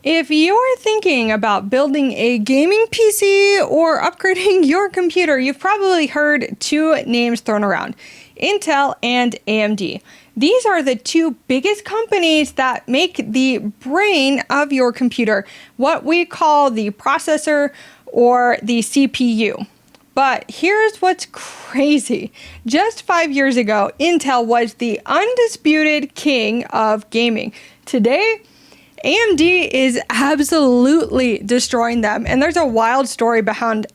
If you're thinking about building a gaming PC or upgrading your computer, you've probably heard two names thrown around, Intel and AMD. These are the two biggest companies that make the brain of your computer, what we call the processor or the CPU. But here's what's crazy. Just 5 years ago, Intel was the undisputed king of gaming. Today, AMD is absolutely destroying them, and there's a wild story behind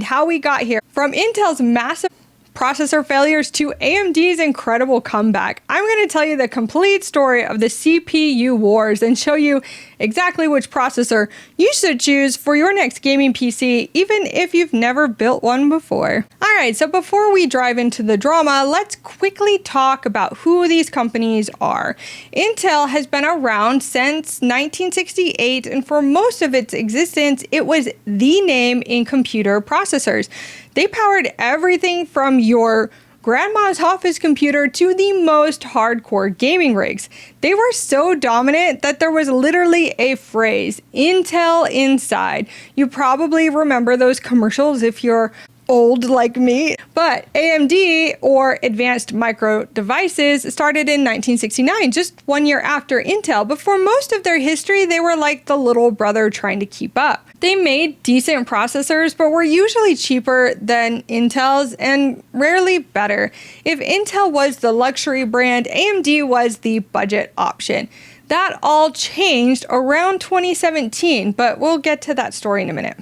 how we got here. From Intel's massive processor failures to AMD's incredible comeback, I'm going to tell you the complete story of the CPU wars and show you exactly which processor you should choose for your next gaming PC, even if you've never built one before. Alright, so before we dive into the drama, let's quickly talk about who these companies are. Intel has been around since 1968, and for most of its existence, it was the name in computer processors. They powered everything from your grandma's office computer to the most hardcore gaming rigs. They were so dominant that there was literally a phrase, Intel inside. You probably remember those commercials if you're old like me. But AMD, or Advanced Micro Devices, started in 1969, just 1 year after Intel. But for most of their history, they were like the little brother trying to keep up. They made decent processors, but were usually cheaper than Intel's and rarely better. If Intel was the luxury brand, AMD was the budget option. That all changed around 2017, but we'll get to that story in a minute.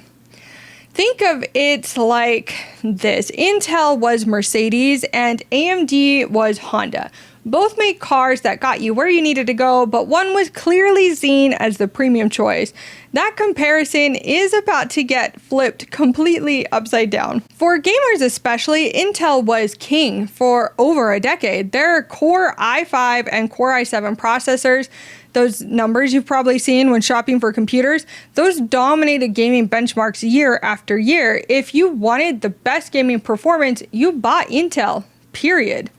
Think of it like this. Intel was Mercedes and AMD was Honda. Both made cars that got you where you needed to go, but one was clearly seen as the premium choice. That comparison is about to get flipped completely upside down. For gamers especially, Intel was king for over a decade. Their Core i5 and Core i7 processors, those numbers you've probably seen when shopping for computers, those dominated gaming benchmarks year after year. If you wanted the best gaming performance, you bought Intel, period.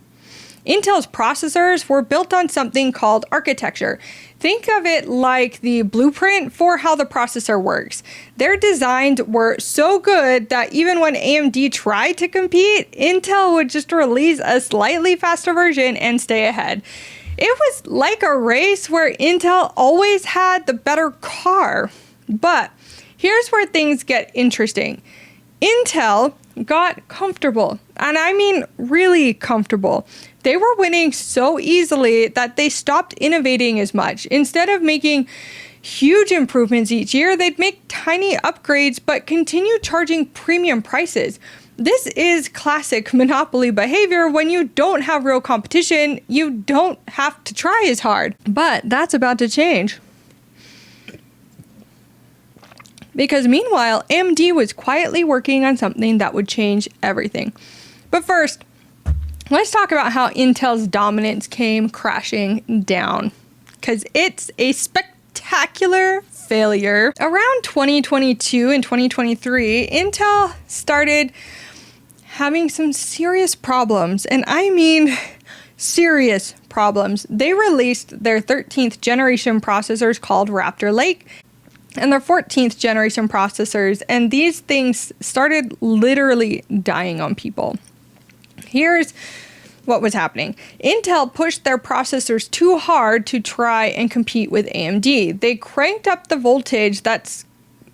Intel's processors were built on something called architecture. Think of it like the blueprint for how the processor works. Their designs were so good that even when AMD tried to compete, Intel would just release a slightly faster version and stay ahead. It was like a race where Intel always had the better car. But here's where things get interesting. Intel got comfortable, and I mean really comfortable. They were winning so easily that they stopped innovating as much. Instead of making huge improvements each year, they'd make tiny upgrades but continue charging premium prices. This is classic monopoly behavior. When you don't have real competition, you don't have to try as hard. But that's about to change. Because meanwhile, AMD was quietly working on something that would change everything. But first, let's talk about how Intel's dominance came crashing down. Because it's a spectacular failure. Around 2022 and 2023, Intel started having some serious problems, and I mean serious problems. They released their 13th generation processors called Raptor Lake and their 14th generation processors, and these things started literally dying on people. Here's what was happening. Intel pushed their processors too hard to try and compete with AMD. They cranked up the voltage that's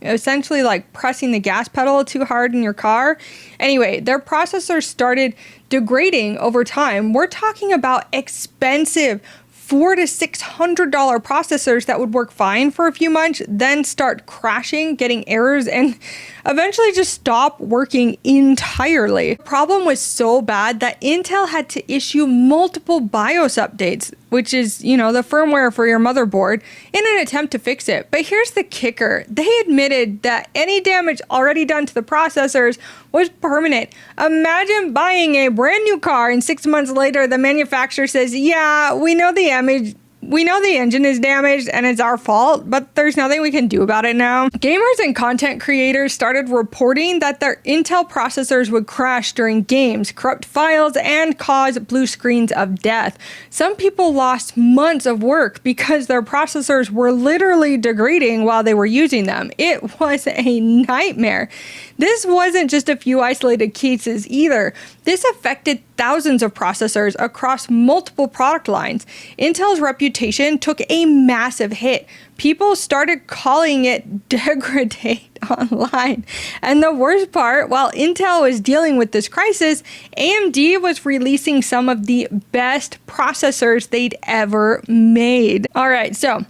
essentially like pressing the gas pedal too hard in your car. Anyway, their processors started degrading over time. We're talking about expensive $400 to $600 processors that would work fine for a few months, then start crashing, getting errors, and eventually just stop working entirely. The problem was so bad that Intel had to issue multiple BIOS updates, which is, the firmware for your motherboard, in an attempt to fix it. But here's the kicker. They admitted that any damage already done to the processors was permanent. Imagine buying a brand new car and 6 months later, the manufacturer says, yeah, we know the We know the engine is damaged and it's our fault, but there's nothing we can do about it now. Gamers and content creators started reporting that their Intel processors would crash during games, corrupt files, and cause blue screens of death. Some people lost months of work because their processors were literally degrading while they were using them. It was a nightmare. This wasn't just a few isolated cases either. This affected thousands of processors across multiple product lines. Intel's reputation took a massive hit. People started calling it degradate online. And the worst part, while Intel was dealing with this crisis, AMD was releasing some of the best processors they'd ever made. All right, so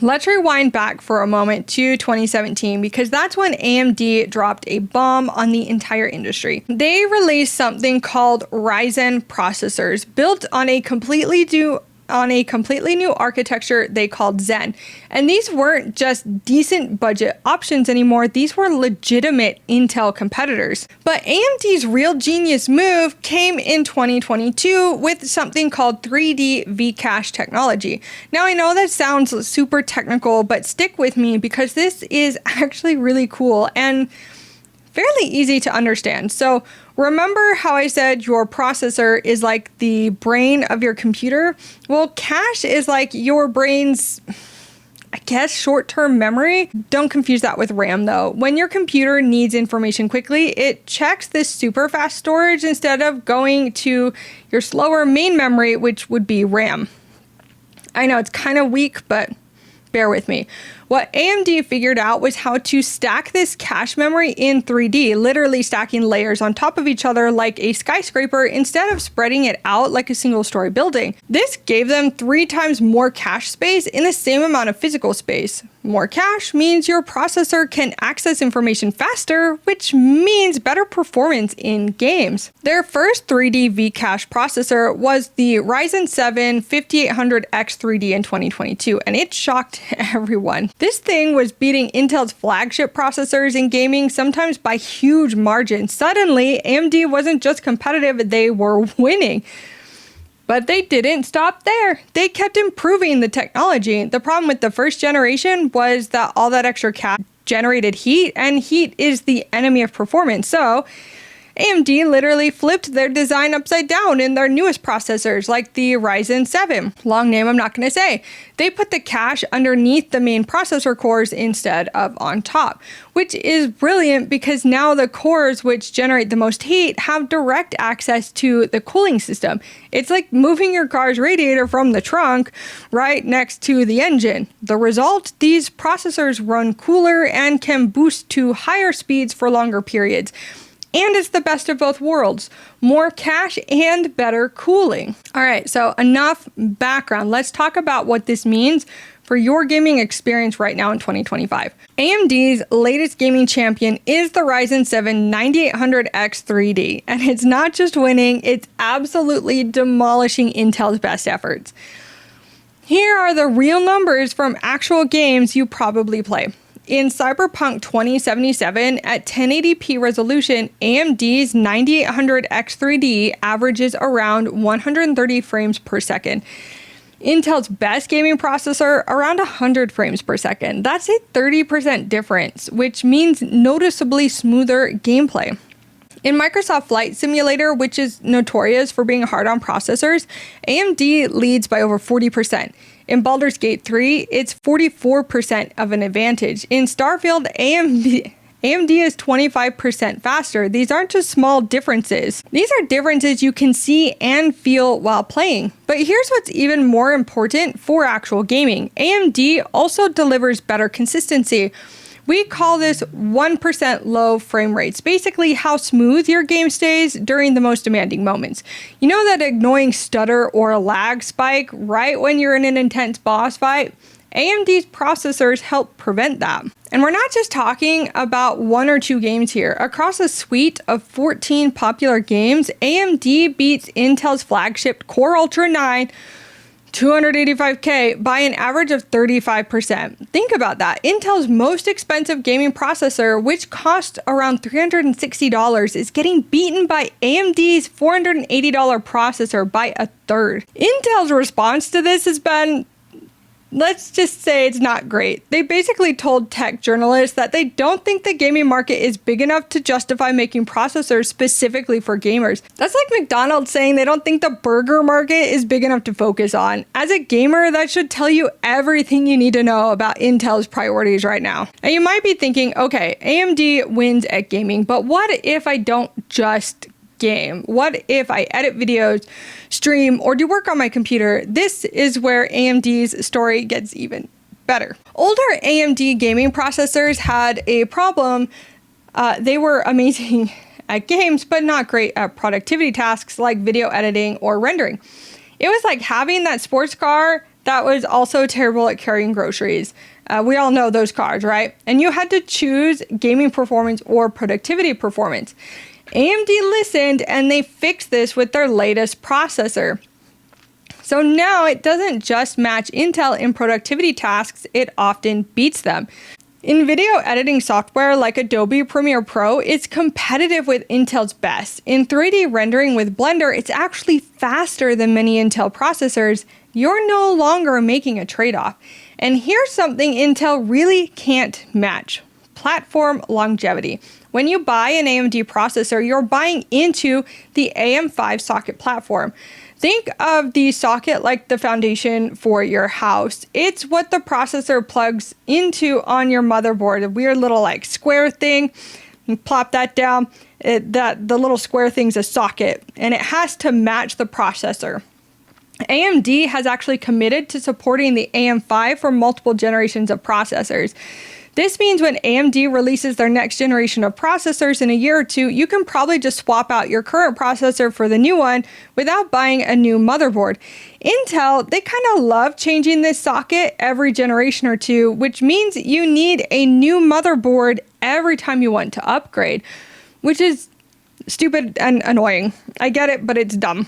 let's rewind back for a moment to 2017 because that's when AMD dropped a bomb on the entire industry. They released something called Ryzen processors built on a completely new architecture they called Zen. And these weren't just decent budget options anymore, these were legitimate Intel competitors. But AMD's real genius move came in 2022 with something called 3D V-Cache technology. Now I know that sounds super technical, but stick with me because this is actually really cool and fairly easy to understand. So remember how I said your processor is like the brain of your computer? Well, cache is like your brain's, I guess, short-term memory. Don't confuse that with RAM though. When your computer needs information quickly, it checks this super fast storage instead of going to your slower main memory, which would be RAM. I know it's kind of weak, but bear with me. What AMD figured out was how to stack this cache memory in 3D, literally stacking layers on top of each other like a skyscraper instead of spreading it out like a single-story building. This gave them 3 times more cache space in the same amount of physical space. More cache means your processor can access information faster, which means better performance in games. Their first 3D V-Cache processor was the Ryzen 7 5800X3D in 2022, and it shocked everyone. This thing was beating Intel's flagship processors in gaming, sometimes by huge margins. Suddenly, AMD wasn't just competitive, they were winning. But they didn't stop there. They kept improving the technology. The problem with the first generation was that all that extra cache generated heat, and heat is the enemy of performance. So AMD literally flipped their design upside down in their newest processors, like the Ryzen 7. Long name I'm not going to say. They put the cache underneath the main processor cores instead of on top, which is brilliant because now the cores which generate the most heat have direct access to the cooling system. It's like moving your car's radiator from the trunk right next to the engine. The result, these processors run cooler and can boost to higher speeds for longer periods. And it's the best of both worlds, more cache and better cooling. All right, so enough background. Let's talk about what this means for your gaming experience right now in 2025. AMD's latest gaming champion is the Ryzen 7 9800X 3D, and it's not just winning, it's absolutely demolishing Intel's best efforts. Here are the real numbers from actual games you probably play. In Cyberpunk 2077 at 1080p resolution, AMD's 9800X 3D averages around 130 frames per second. Intel's best gaming processor around 100 frames per second. That's a 30% difference, which means noticeably smoother gameplay. In Microsoft Flight Simulator, which is notorious for being hard on processors, AMD leads by over 40%. In Baldur's Gate 3, it's 44% of an advantage. In Starfield, AMD is 25% faster. These aren't just small differences. These are differences you can see and feel while playing. But here's what's even more important for actual gaming. AMD also delivers better consistency. We call this 1% low frame rates, basically how smooth your game stays during the most demanding moments. You know that annoying stutter or a lag spike right when you're in an intense boss fight? AMD's processors help prevent that. And we're not just talking about 1 or 2 games here. Across a suite of 14 popular games, AMD beats Intel's flagship Core Ultra 9 $285K by an average of 35%. Think about that. Intel's most expensive gaming processor, which costs around $360, is getting beaten by AMD's $480 processor by a third. Intel's response to this has been, let's just say it's not great. They basically told tech journalists that they don't think the gaming market is big enough to justify making processors specifically for gamers. That's like McDonald's saying they don't think the burger market is big enough to focus on. As a gamer, that should tell you everything you need to know about Intel's priorities right now. And you might be thinking, okay, AMD wins at gaming, but what if I don't just game? What if I edit videos, stream, or do work on my computer? This is where AMD's story gets even better. Older AMD gaming processors had a problem. They were amazing at games, but not great at productivity tasks like video editing or rendering. It was like having that sports car that was also terrible at carrying groceries. We all know those cars, right? And you had to choose gaming performance or productivity performance. AMD listened and they fixed this with their latest processor. So now it doesn't just match Intel in productivity tasks, it often beats them. In video editing software like Adobe Premiere Pro, it's competitive with Intel's best. In 3D rendering with Blender, it's actually faster than many Intel processors. You're no longer making a trade-off. And here's something Intel really can't match: platform longevity. When you buy an AMD processor, you're buying into the AM5 socket platform. Think of the socket like the foundation for your house. It's what the processor plugs into on your motherboard, a weird little like square thing. You plop that down, the little square thing's a socket, and it has to match the processor. AMD has actually committed to supporting the AM5 for multiple generations of processors. This means when AMD releases their next generation of processors in a year or two, you can probably just swap out your current processor for the new one without buying a new motherboard. Intel, they kind of love changing this socket every generation or two, which means you need a new motherboard every time you want to upgrade, which is stupid and annoying. I get it, but it's dumb.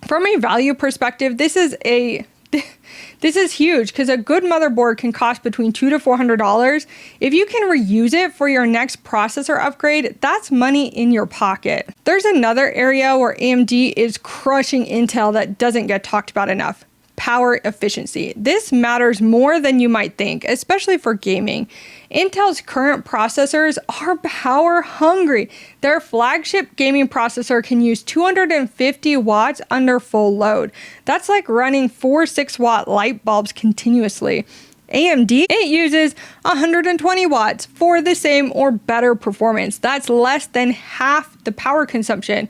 From a value perspective, this is huge because a good motherboard can cost between $200 to $400. If you can reuse it for your next processor upgrade, that's money in your pocket. There's another area where AMD is crushing Intel that doesn't get talked about enough: power efficiency. This matters more than you might think, especially for gaming. Intel's current processors are power hungry. Their flagship gaming processor can use 250 watts under full load. That's like running 4 6-watt light bulbs continuously. AMD, it uses 120 watts for the same or better performance. That's less than half the power consumption.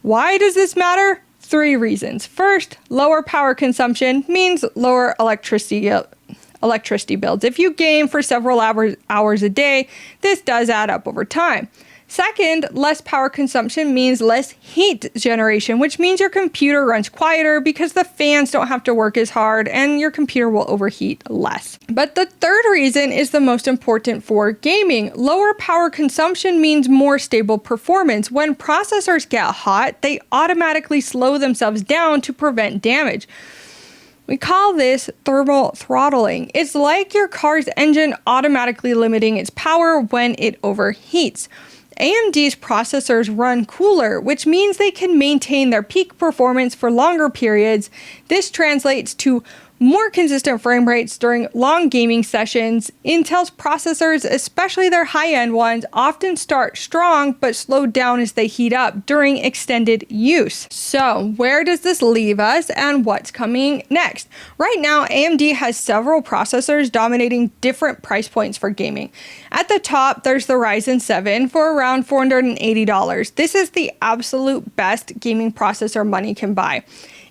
Why does this matter? 3 reasons. First, lower power consumption means lower electricity bills. If you game for several hours a day, this does add up over time. Second, less power consumption means less heat generation, which means your computer runs quieter because the fans don't have to work as hard and your computer will overheat less. But the third reason is the most important for gaming. Lower power consumption means more stable performance. When processors get hot, they automatically slow themselves down to prevent damage. We call this thermal throttling. It's like your car's engine automatically limiting its power when it overheats. AMD's processors run cooler, which means they can maintain their peak performance for longer periods. This translates to more consistent frame rates during long gaming sessions. Intel's processors, especially their high-end ones, often start strong but slow down as they heat up during extended use. So, where does this leave us and what's coming next? Right now, AMD has several processors dominating different price points for gaming. At the top, there's the Ryzen 7 for around $480. This is the absolute best gaming processor money can buy.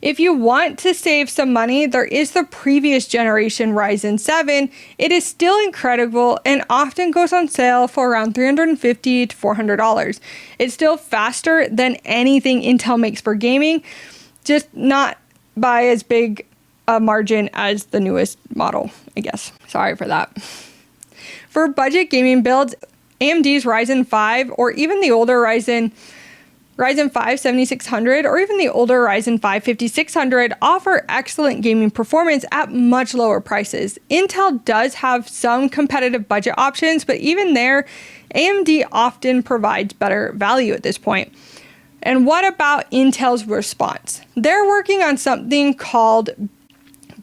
If you want to save some money, there is the previous generation Ryzen 7. It is still incredible and often goes on sale for around $350 to $400. It's still faster than anything Intel makes for gaming, just not by as big a margin as the newest model, I guess. Sorry for that. For budget gaming builds, AMD's Ryzen 5 or even the older Ryzen Ryzen 5 7600 or even the older Ryzen 5 5600 offer excellent gaming performance at much lower prices. Intel does have some competitive budget options, but even there, AMD often provides better value at this point. And what about Intel's response? They're working on something called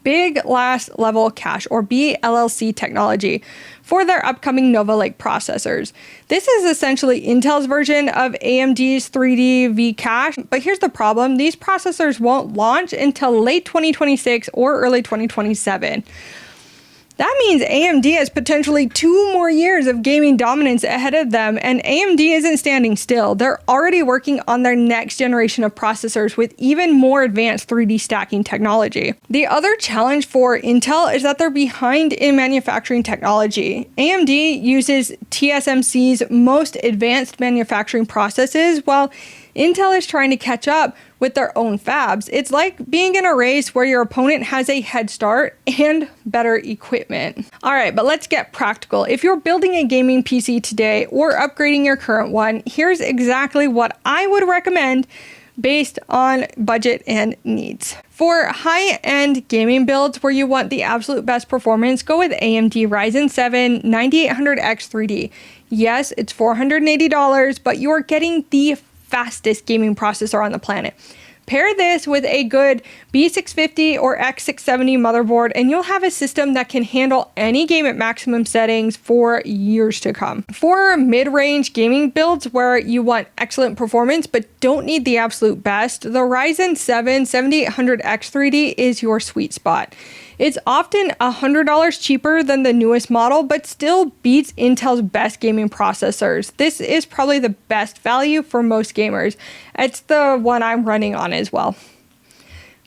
Big Last Level Cache, or BLLC technology, for their upcoming Nova Lake processors. This is essentially Intel's version of AMD's 3D V cache, but here's the problem. These processors won't launch until late 2026 or early 2027. That means AMD has potentially 2 more years of gaming dominance ahead of them, and AMD isn't standing still. They're already working on their next generation of processors with even more advanced 3D stacking technology. The other challenge for Intel is that they're behind in manufacturing technology. AMD uses TSMC's most advanced manufacturing processes, while Intel is trying to catch up with their own fabs. It's like being in a race where your opponent has a head start and better equipment. All right, but let's get practical. If you're building a gaming PC today or upgrading your current one, here's exactly what I would recommend based on budget and needs. For high-end gaming builds where you want the absolute best performance, go with AMD Ryzen 7 9800X 3D. Yes, it's $480, but you're getting the fastest gaming processor on the planet. Pair this with a good B650 or X670 motherboard and you'll have a system that can handle any game at maximum settings for years to come. For mid-range gaming builds where you want excellent performance but don't need the absolute best, the Ryzen 7 7800X 3D is your sweet spot. It's often $100 cheaper than the newest model, but still beats Intel's best gaming processors. This is probably the best value for most gamers. It's the one I'm running on as well.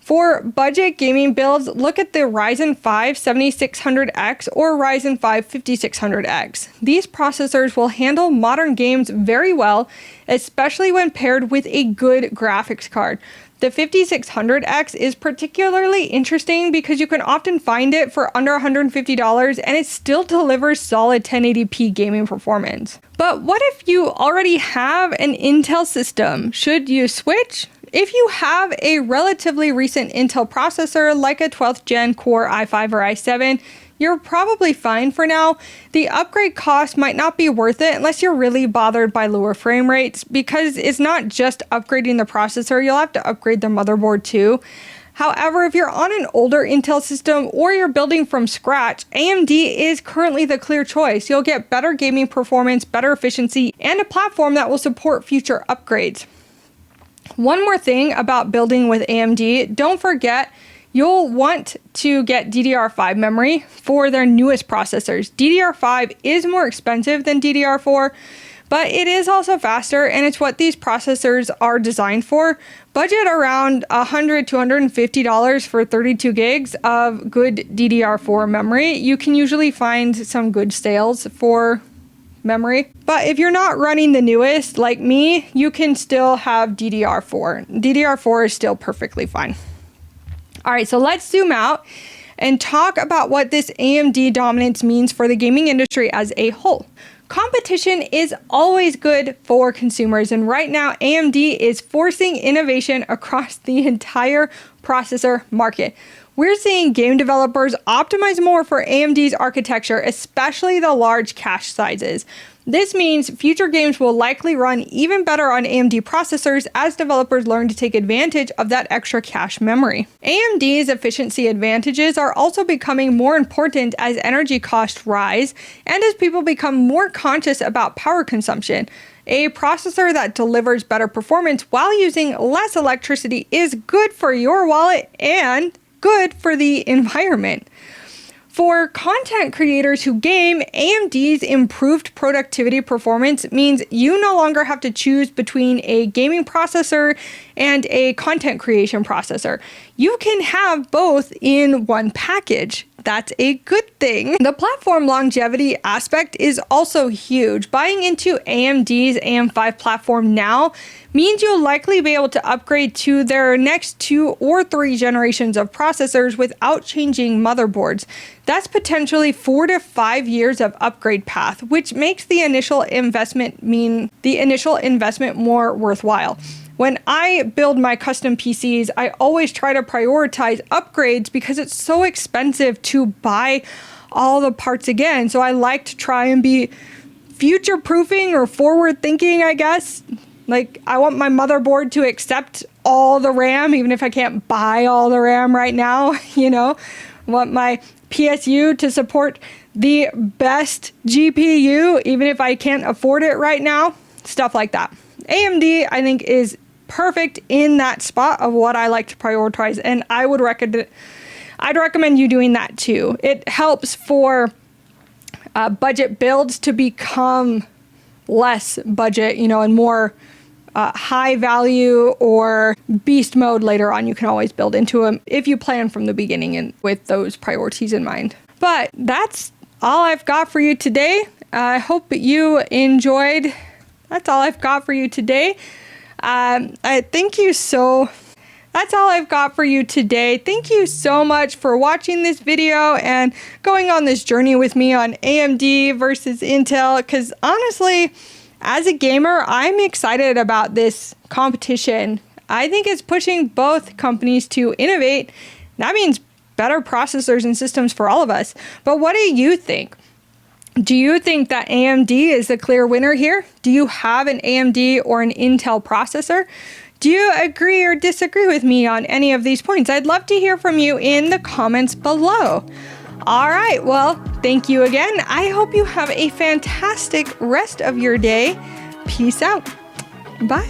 For budget gaming builds, look at the Ryzen 5 7600X or Ryzen 5 5600X. These processors will handle modern games very well, especially when paired with a good graphics card. The 5600X is particularly interesting because you can often find it for under $150 and it still delivers solid 1080p gaming performance. But what if you already have an Intel system? Should you switch? If you have a relatively recent Intel processor like a 12th gen Core i5 or i7, you're probably fine for now. The upgrade cost might not be worth it unless you're really bothered by lower frame rates, because it's not just upgrading the processor, you'll have to upgrade the motherboard too. However, if you're on an older Intel system or you're building from scratch, AMD is currently the clear choice. You'll get better gaming performance, better efficiency, and a platform that will support future upgrades. One more thing about building with AMD, don't forget you'll want to get DDR5 memory for their newest processors. DDR5 is more expensive than DDR4, but it is also faster, and it's what these processors are designed for. Budget around $100 to $150 for 32 gigs of good DDR4 memory. You can usually find some good sales for memory. But if you're not running the newest, like me, you can still have DDR4. DDR4 is still perfectly fine. All right, so let's zoom out and talk about what this AMD dominance means for the gaming industry as a whole. Competition is always good for consumers, and right now AMD is forcing innovation across the entire processor market. We're seeing game developers optimize more for AMD's architecture, especially the large cache sizes. This means future games will likely run even better on AMD processors as developers learn to take advantage of that extra cache memory. AMD's efficiency advantages are also becoming more important as energy costs rise and as people become more conscious about power consumption. A processor that delivers better performance while using less electricity is good for your wallet and good for the environment. For content creators who game, AMD's improved productivity performance means you no longer have to choose between a gaming processor and a content creation processor. You can have both in one package. that's a good thing. The platform longevity aspect is also huge. Buying into AMD's AM5 platform now means you'll likely be able to upgrade to their next 2 or 3 generations of processors without changing motherboards. That's potentially 4 to 5 years of upgrade path, which makes the initial investment more worthwhile. When I build my custom PCs, I always try to prioritize upgrades because it's so expensive to buy all the parts again. So I like to try and be future proofing or forward thinking, I guess. Like, I want my motherboard to accept all the RAM, even if I can't buy all the RAM right now, you know. I want my PSU to support the best GPU, even if I can't afford it right now. Stuff like that. AMD, I think, is perfect in that spot of what I like to prioritize, and I'd recommend you doing that too. It helps for budget builds to become less budget, you know, and more high value or beast mode later on. You can always build into them if you plan from the beginning and with those priorities in mind. But that's all I've got for you today. I hope you enjoyed. That's all I've got for you today. That's all I've got for you today. Thank you so much for watching this video and going on this journey with me on AMD versus Intel, because honestly, as a gamer, I'm excited about this competition. I think it's pushing both companies to innovate. That means better processors and systems for all of us. But what do you think? Do you think that AMD is the clear winner here? Do you have an AMD or an Intel processor? Do you agree or disagree with me on any of these points? I'd love to hear from you in the comments below. All right, well, thank you again. I hope you have a fantastic rest of your day. Peace out. Bye.